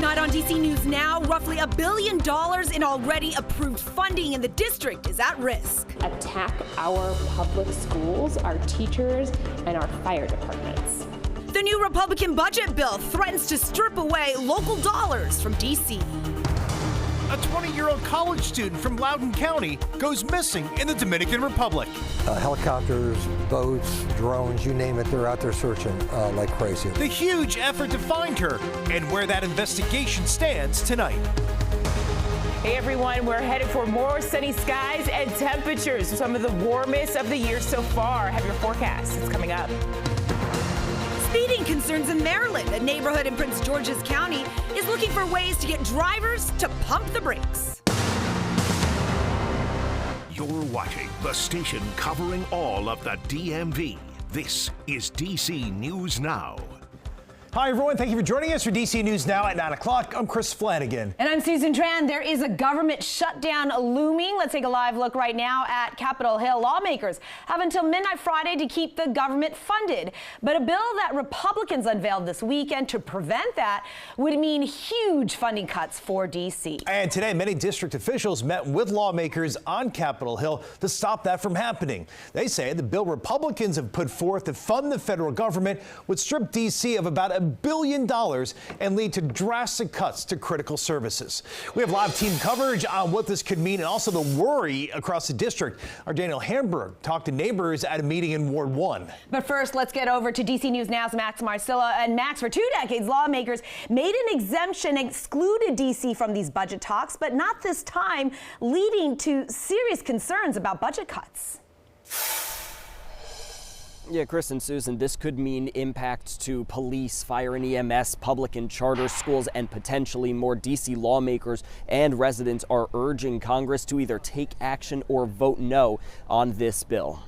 Tonight on DC News Now, roughly $1 billion in already approved funding in the district is at risk. Attack our public schools, our teachers, and our fire departments. The new Republican budget bill threatens to strip away local dollars from DC. A 20-year-old college student from Loudoun County goes missing in the Dominican Republic. Helicopters, boats, drones, you name it, they're out there searching like crazy. The huge effort to find her and where that investigation stands tonight. Hey everyone, we're headed for more sunny skies and temperatures. Some of the warmest of the year so far. Have your forecast. It's coming up. Speeding concerns in Maryland. A neighborhood in Prince George's County is looking for ways to get drivers to pump the brakes. You're watching the station covering all of the DMV. This is DC News Now. Hi, everyone. Thank you for joining us for DC News Now at 9 o'clock. I'm Chris Flanagan. And I'm Susan Tran. There is a government shutdown looming. Let's take a live look right now at Capitol Hill. Lawmakers have until midnight Friday to keep the government funded. But a bill that Republicans unveiled this weekend to prevent that would mean huge funding cuts for DC. And today, many district officials met with lawmakers on Capitol Hill to stop that from happening. They say the bill Republicans have put forth to fund the federal government would strip DC of about $1 billion and lead to drastic cuts to critical services. We have live team coverage on what this could mean and also the worry across the district. Our Daniel Hamburg talked to neighbors at a meeting in Ward 1. But first, let's get over to DC News Now's Max Marcilla. And Max, for 2 decades, lawmakers made an exemption, excluded DC from these budget talks, but not this time, leading to serious concerns about budget cuts. Yeah, Chris and Susan, this could mean impacts to police, fire and EMS, public and charter schools, and potentially more. DC lawmakers and residents are urging Congress to either take action or vote no on this bill.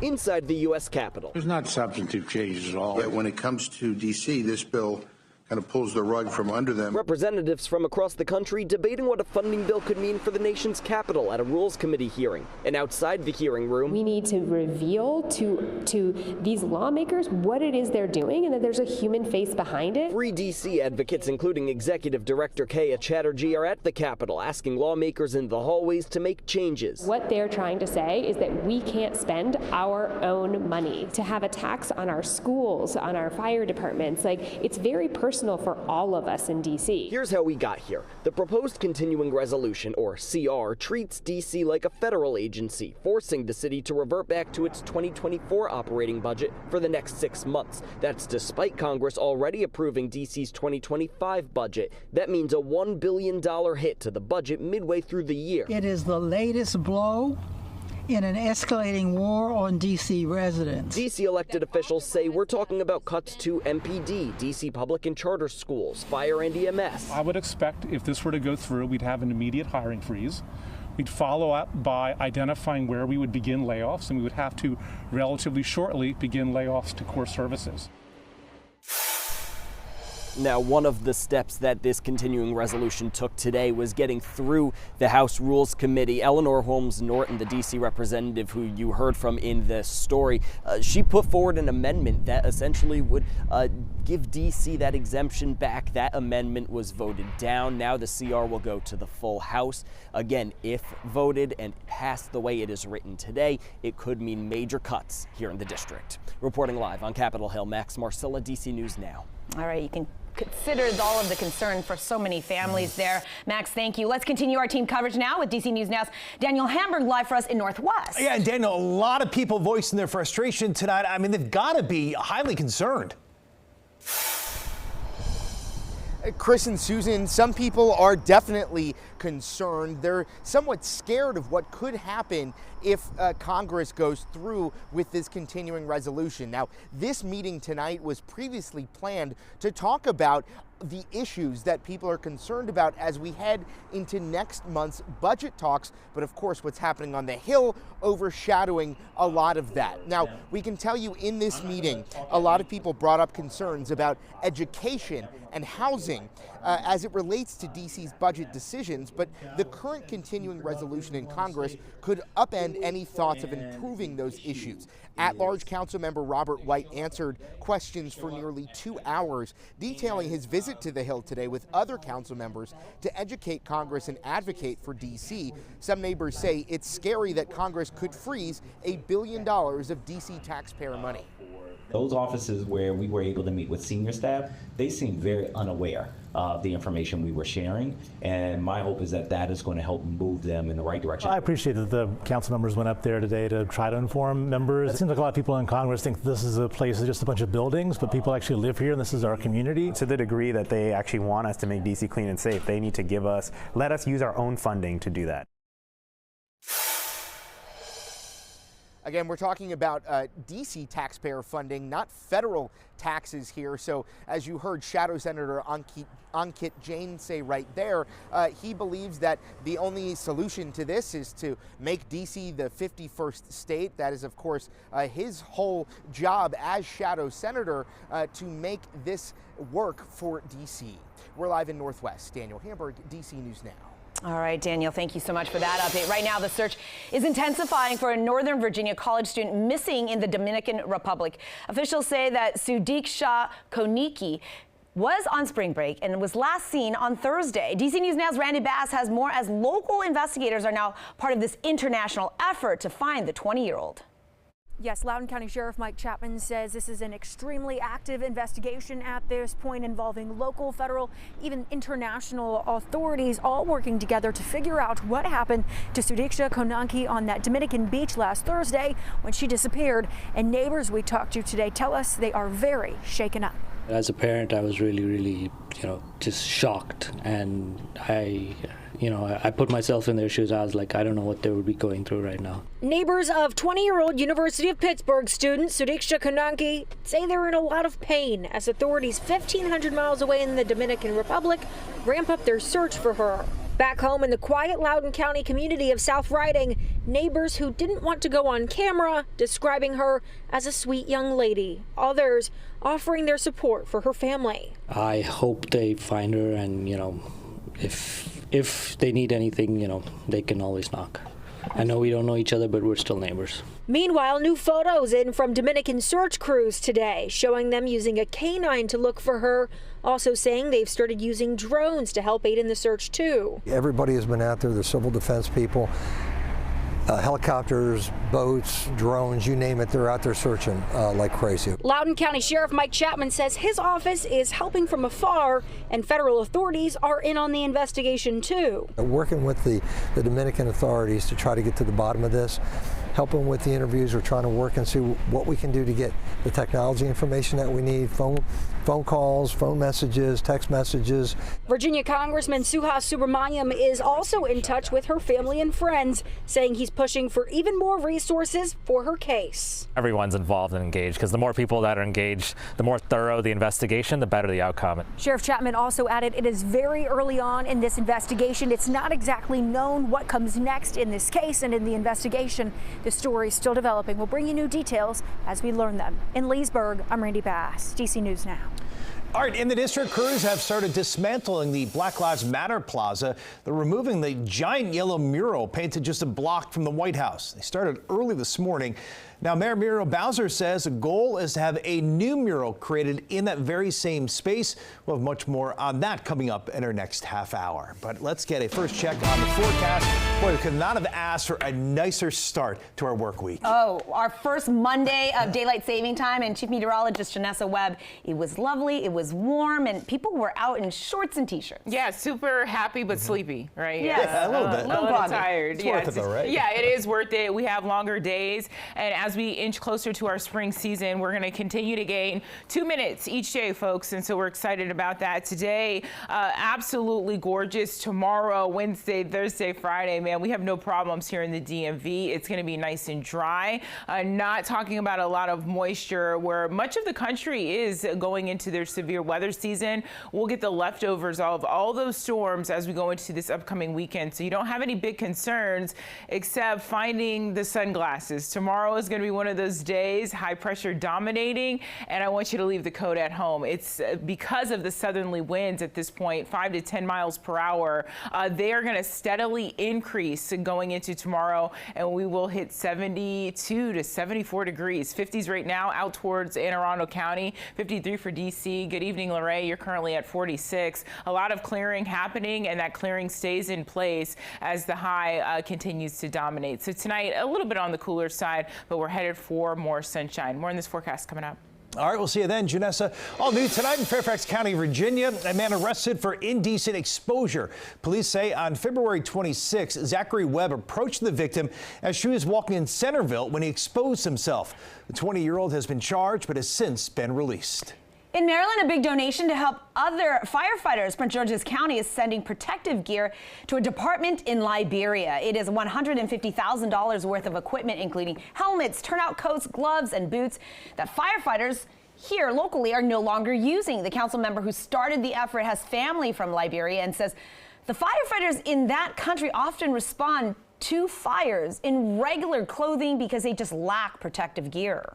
Inside the U.S. Capitol. There's not substantive changes at all. But when it comes to D.C., this bill kind of pulls the rug from under them. Representatives from across the country debating what a funding bill could mean for the nation's capital at a Rules Committee hearing. And outside the hearing room, We need to reveal to these lawmakers what it is they're doing and that there's a human face behind it. 3 DC advocates, including Executive Director Kaya Chatterjee, are at the Capitol asking lawmakers in the hallways to make changes. What they're trying to say is that we can't spend our own money to have a tax on our schools, on our fire departments. Like, it's very personal for all of us in DC. Here's how we got here. The proposed continuing resolution, or CR, treats DC like a federal agency, forcing the city to revert back to its 2024 operating budget for the next 6 months. That's despite Congress already approving DC's 2025 budget. That means a $1 billion hit to the budget midway through the year. It is the latest blow in an escalating war on D.C. residents. D.C. elected officials say we're talking about cuts to MPD, D.C. public and charter schools, fire and EMS. I would expect if this were to go through, we'd have an immediate hiring freeze. We'd follow up by identifying where we would begin layoffs, and we would have to relatively shortly begin layoffs to core services. Now, one of the steps that this continuing resolution took today was getting through the House Rules Committee. Eleanor Holmes Norton, the D.C. representative who you heard from in this story, she put forward an amendment that essentially would give D.C. that exemption back. That amendment was voted down. Now the CR will go to the full House. Again, if voted and passed the way it is written today, it could mean major cuts here in the district. Reporting live on Capitol Hill, Max Marcilla, DC News Now. All right, you can consider all of the concern for so many families there. Max, thank you. Let's continue our team coverage now with DC News Now's Daniel Hamburg live for us in Northwest. Yeah, and Daniel, a lot of people voicing their frustration tonight. I mean, they've got to be highly concerned. Chris and Susan, some people are definitely concerned. They're somewhat scared of what could happen if Congress goes through with this continuing resolution. Now, this meeting tonight was previously planned to talk about the issues that people are concerned about as we head into next month's budget talks, but of course what's happening on the Hill overshadowing a lot of that. Now, we can tell you in this meeting, a lot of people brought up concerns about education and housing as it relates to DC's budget decisions, but the current continuing resolution in Congress could upend any thoughts of improving those issues. At-large Councilmember Robert White answered questions for nearly 2 hours, detailing his visit to the Hill today with other council members to educate Congress and advocate for D.C. Some neighbors say it's scary that Congress could freeze $1 billion of D.C. taxpayer money. Those offices where we were able to meet with senior staff, they seemed very unaware of the information we were sharing, and my hope is that that is going to help move them in the right direction. I appreciate that the council members went up there today to try to inform members. It seems like a lot of people in Congress think this is a place that's just a bunch of buildings, but people actually live here and this is our community. To the degree that they actually want us to make DC clean and safe, they need to let us use our own funding to do that. Again, we're talking about D.C. taxpayer funding, not federal taxes here. So as you heard Shadow Senator Ankit Jain say right there, he believes that the only solution to this is to make D.C. the 51st state. That is, of course, his whole job as Shadow Senator to make this work for D.C. We're live in Northwest. Daniel Hamburg, D.C. News Now. All right, Daniel, thank you so much for that update. Right now, the search is intensifying for a Northern Virginia college student missing in the Dominican Republic. Officials say that Sudiksha Koniki was on spring break and was last seen on Thursday. DC News Now's Randy Bass has more as local investigators are now part of this international effort to find the 20-year-old. Yes, Loudoun County Sheriff Mike Chapman says this is an extremely active investigation at this point involving local, federal, even international authorities all working together to figure out what happened to Sudiksha Konaki on that Dominican beach last Thursday when she disappeared. And neighbors we talked to today tell us they are very shaken up. As a parent, I was really, just shocked. And I put myself in their shoes. I was like, I don't know what they would be going through right now. Neighbors of 20-year-old University of Pittsburgh student Sudiksha Konaki say they're in a lot of pain as authorities 1,500 miles away in the Dominican Republic ramp up their search for her. Back home in the quiet Loudoun County community of South Riding, neighbors who didn't want to go on camera describing her as a sweet young lady. Others offering their support for her family. I hope they find her, and if they need anything, they can always knock. I know we don't know each other, but we're still neighbors. Meanwhile, new photos in from Dominican search crews today, showing them using a canine to look for her, also saying they've started using drones to help aid in the search too. Everybody has been out there, the civil defense people, helicopters, boats, drones, you name it, they're out there searching like crazy. Loudoun County Sheriff Mike Chapman says his office is helping from afar and federal authorities are in on the investigation too. Working with the Dominican authorities to try to get to the bottom of this, helping with the interviews. We're trying to work and see what we can do to get the technology information that we need, phone calls, phone messages, text messages. Virginia Congressman Suhas Subramaniam is also in touch with her family and friends, saying he's pushing for even more resources for her case. Everyone's involved and engaged, because the more people that are engaged, the more thorough the investigation, the better the outcome. Sheriff Chapman also added it is very early on in this investigation. It's not exactly known what comes next in this case and in the investigation. The story is still developing. We'll bring you new details as we learn them. In Leesburg, I'm Randy Bass, DC News Now. All right, in the district, crews have started dismantling the Black Lives Matter Plaza. They're removing the giant yellow mural painted just a block from the White House. They started early this morning. Now, Mayor Muriel Bowser says the goal is to have a new mural created in that very same space. We'll have much more on that coming up in our next half hour. But let's get a first check on the forecast. Boy, we could not have asked for a nicer start to our work week. Oh, our first Monday of daylight saving time, and Chief Meteorologist Janessa Webb, it was lovely, it was warm, and people were out in shorts and t-shirts. Yeah, super happy but sleepy, right? Yeah, a little bit. A little tired. It's worth it though, right? Yeah, it is worth it. We have longer days, and as we inch closer to our spring season, we're going to continue to gain 2 minutes each day, folks, and so we're excited about that. Today, absolutely gorgeous. Tomorrow, Wednesday, Thursday, Friday, man, we have no problems here in the DMV. It's going to be nice and dry. Not talking about a lot of moisture where much of the country is going into their severe weather season. We'll get the leftovers of all those storms as we go into this upcoming weekend. So you don't have any big concerns except finding the sunglasses. Tomorrow is going to going to be one of those days, high pressure dominating, and I want you to leave the coat at home. It's because of the southerly winds at this point, 5 to 10 miles per hour. They are going to steadily increase going into tomorrow, and we will hit 72 to 74 degrees. 50s right now out towards Anne Arundel County, 53 for D.C. Good evening, Lorraine. You're currently at 46. A lot of clearing happening, and that clearing stays in place as the high continues to dominate. So tonight, a little bit on the cooler side, but we're headed for more sunshine. More in this forecast coming up. All right, we'll see you then, Janessa. All new tonight in Fairfax County, Virginia. A man arrested for indecent exposure. Police say on February 26, Zachary Webb approached the victim as she was walking in Centerville when he exposed himself. The 20-year-old has been charged but has since been released. In Maryland, a big donation to help other firefighters. Prince George's County is sending protective gear to a department in Liberia. It is $150,000 worth of equipment, including helmets, turnout coats, gloves, and boots that firefighters here locally are no longer using. The council member who started the effort has family from Liberia and says the firefighters in that country often respond to fires in regular clothing because they just lack protective gear.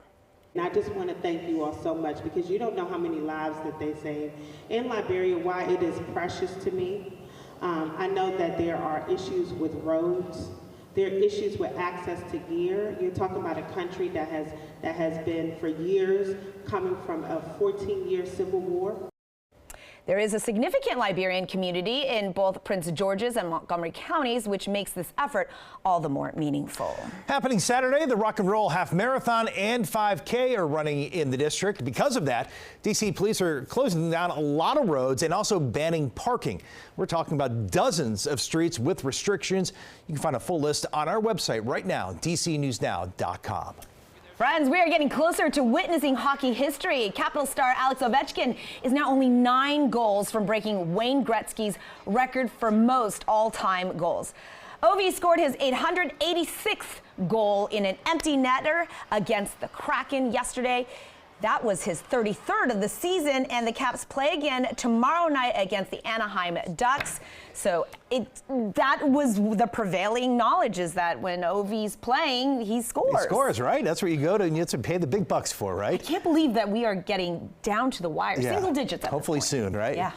And I just want to thank you all so much, because you don't know how many lives that they save in Liberia, why it is precious to me. I know that there are issues with roads. There are issues with access to gear. You're talking about a country that has been for years coming from a 14-year civil war. There is a significant Liberian community in both Prince George's and Montgomery counties, which makes this effort all the more meaningful. Happening Saturday, the Rock and Roll Half Marathon and 5K are running in the district. Because of that, D.C. police are closing down a lot of roads and also banning parking. We're talking about dozens of streets with restrictions. You can find a full list on our website right now, dcnewsnow.com. Friends, we are getting closer to witnessing hockey history. Capital star Alex Ovechkin is now only 9 goals from breaking Wayne Gretzky's record for most all-time goals. Ovi scored his 886th goal in an empty netter against the Kraken yesterday. That was his 33rd of the season, and the Caps play again tomorrow night against the Anaheim Ducks. So that was the prevailing knowledge, is that when Ovi's playing, he scores. He scores, right? That's where you go to, and you have to pay the big bucks for, right? I can't believe that we are getting down to the wire. Yeah. Single digits at Hopefully this point. soon, right? Yeah.